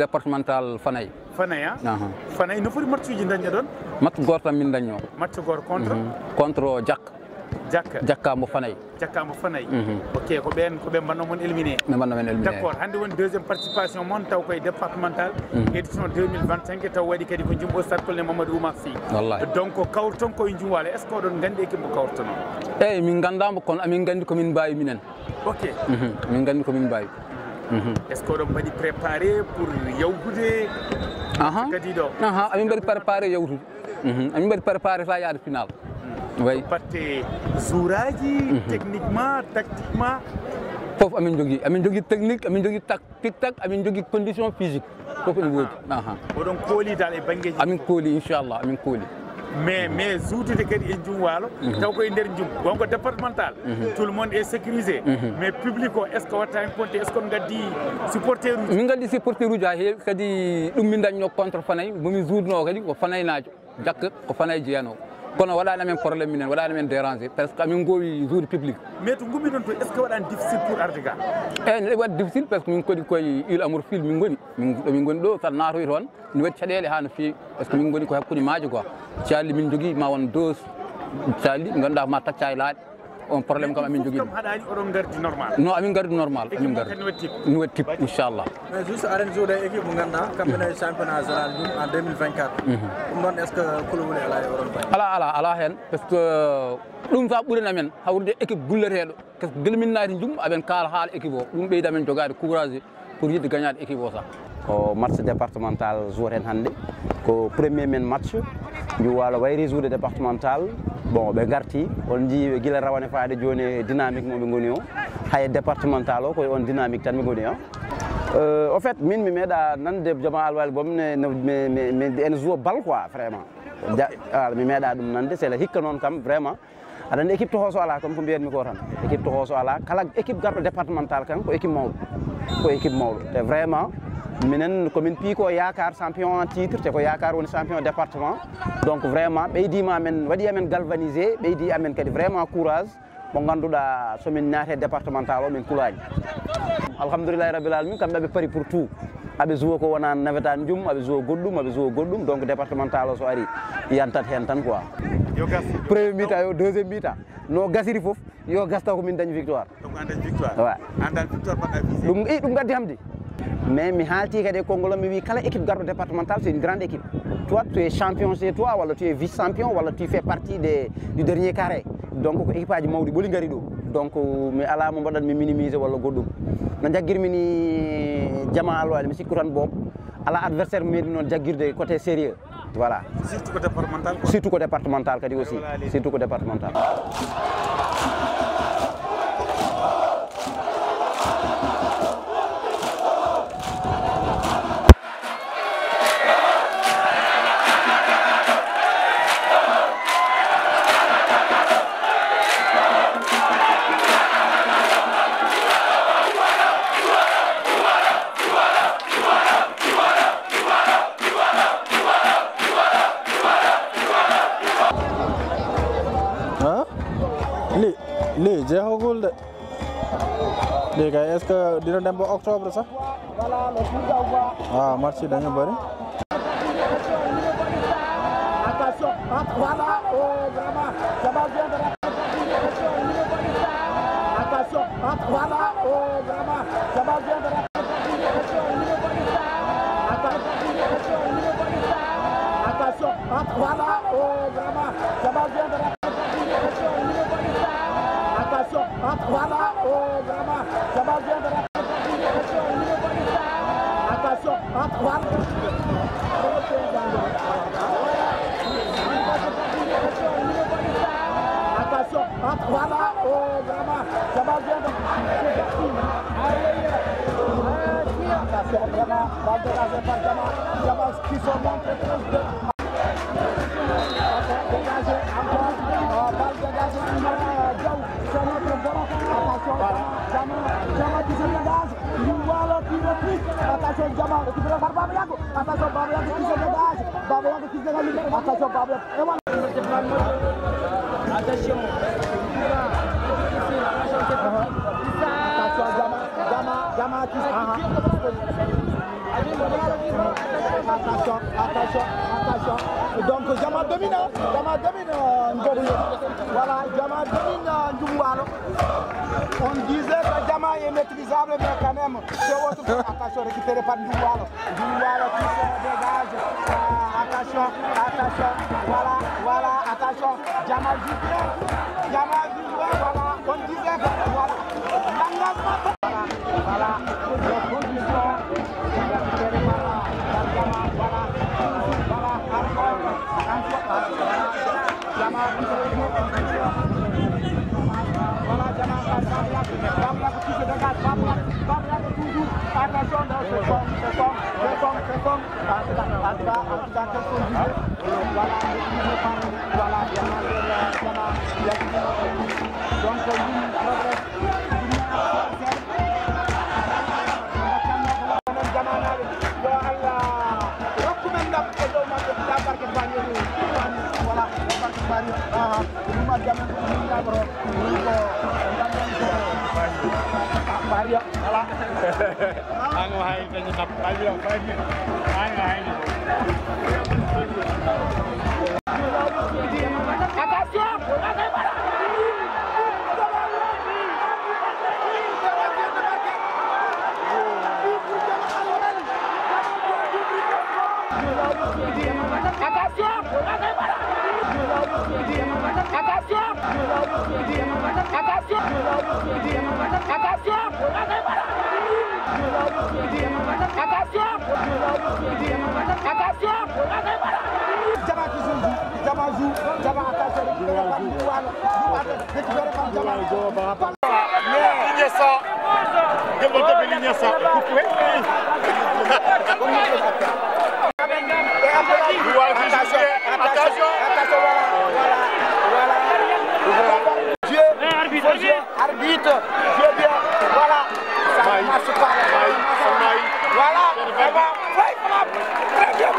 départemental Fanaye. Fanaye Fanaye no foti match uji dañña ɗon? Match goto tan min dañño. Match goto contre? Contre Jakkamo Fanaye. Jakkamo Fanaye. Ok ko ɓen mbanno mon éliminé. ɓe mbanno men éliminé. D'accord hande woni deuxième participation mon taw koye départemental édition 2025 taw waɗi kadi ko jumbo stade Colonel Mamadou Oumar Sy. Wallahi. Donc kawrton koye Jumwalo est ce que oɗon gandi équipe mo kawrtono? Eyyi min gandamo kono amin gandi komin mbawi minen. Ok. Min gandi komin mbawi. Est ce que oɗon mbaɗi préparé pour yawtude kadi ɗo? Amin mbaɗi préparé yawtude. Amin mbaɗi préparé fa yaade final. Oui. Batte jouraji techniquement tactiquement fof amin jogui technique amin jogui tactique amin jogui condition physique fof ene woodi oɗon kooli dal e banggueji amin kooli inchallah amin kooli mais juutude kadi e Jumwalo taw koye nder Jum gonko départemental tout le monde est sécurisé mais public o est ce que watta hen compté est ce que on gaddi supporter uji min gaddi supporter uji ha heewi kadi ɗum min dañno contre Fanaye momin journo kadi ko Fanaye najo jakka ko Fanaye jeyano kono waɗani men probléme minen waɗani men dérangé par ce que amin gowi jour public mais to gummi ɗon to est ce que waɗani difficile pour arde ga eyyi ne waɗi difficile par ce que min kodi koye Île Amour Fil min goni ɗo tan natoy toon mi waɗi caɗele ha no fewi par ce que min goni ko hakkude maaje quoi calli min jogui ma won dose calli ganduɗa ma tacca e laaɗe on probléme kam amin jogui haɗani oɗon gardi normal non amin gardi normal amin gardi ni waɗi type inchallah mais juste aɗen jouɗe équipe mo ganduɗa kamɓene championnat général ɗum en 2024 ɗum ɗon est ce que kulowoni ala e oɗon bay ala hen par ce que ɗum sa ɓuurani amen hawrude équipe gulleteɗo par ce que guila min naati Jum aɓen kaala haala équipe o ɗum ɓeydi amen jogade courage pour yidde gagnade équipe o sa ko match départemental jour hen hannde ko premier men match Jumwalo wayri joude départemental bon ɓe garti on jii guila rawane faade joni dynamique moɓe goni o hay départemental o koye on dynamique tan ɓe goni au fait min mi meeɗa nande Jama Alwali Bom ene joue bal quoi vraiment mi meeɗa ɗum nande c'est la hikka noon kam vraiment aɗa andi équipe tohoso ala comme ko mbiyatmi ko tan équipe tohoso ala kala équipe garɗo départemental kan ko équipe mawɗo te vraiment minen komin piiko yakar champion titre te ko yakar woni champion département donc vraiment ɓeydima amen waɗi amen galvanisé ɓeydi amen kadi vraiment courage mo ganduɗa somin naate départemental o min kulaji alhamdoulillahi rabbil alamin kamɓe ɓe pari pour tout aɓe jouwa ko wona nawetan Jum aɓe jouwa goɗɗum donc départemental o so ari yantat hen tan quoi premier mi-temps yo deuxième mi-temps no gasiri foof yo gasta ko min dañi victoire ɗum gaddi hamdi mais mi haalti kadi e konngol mi wi kala équipe garɗo départemental c'est une grande équipe toi tu es champion chez toi walla tu es vice champion walla tu fais partie du dernier carré donc ko équipe aji mawɗi ɓoli gari ɗo donc mi ala mo mbaɗat mi minimiser walla goɗɗum no jagguirmi ni Jama Alwali mi sikku tan boom ala adversaire meeɗi noon jagguirde côté sérieux voilà surtout ko départemental kadi aussi surtout ko départemental lii jeexagul de lii kay est-ce que dina dem ba octobre sax waaw match yi dañu bëri attention voilà oh vraiment Jama vient de attention voilà oh vraiment Jama vient de attention voilà oh vraiment Jama vient de attention voilà oh vraiment Jama vient de attention voilà attention voilà oh vraiment Jama vient de attention vraiment balle dégagée par Jama qui se montre dégagé encore balle dégagée Diaw c'est notre bon attention Jama qui se dégage Jumwalo qui repousse attention Jama récupéré par Baba Yago attention Baba Yago qui se dégage Baba Yago qui se dégage attention Baba Yago et voilà attention attention Jama qui se attention. Donc Jama domine Ngoboyo. Voilà, Jama domine Ndoumboualo. On disait que Jama est maîtrisable, mais quand même, c'est autre chose. Attention, récupéré par Ndoumboualo. Ndoumboualo qui se dégage. Attention. Voilà, attention. Jama joue bien. Voilà. On disait que voilà. L'engagement. Voilà. Les conditions. Récupéré par Jama. Voilà. Jama qui se dégage. Toujours. Attention, arbitre, Dieu bien, voilà, ça ne marche pas. Voilà, vraiment, très bien.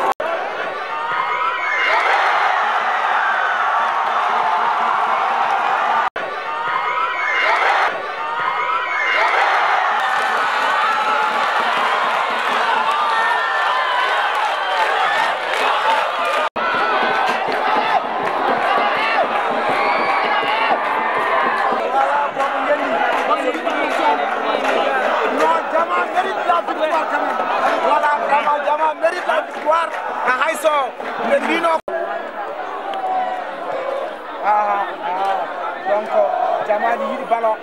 Jama mérite la victoire à Haïsso. Donc Jama dit ballon,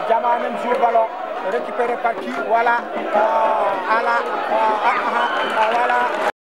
Jama même joue ballon, récupéré par qui? Voilà, voilà.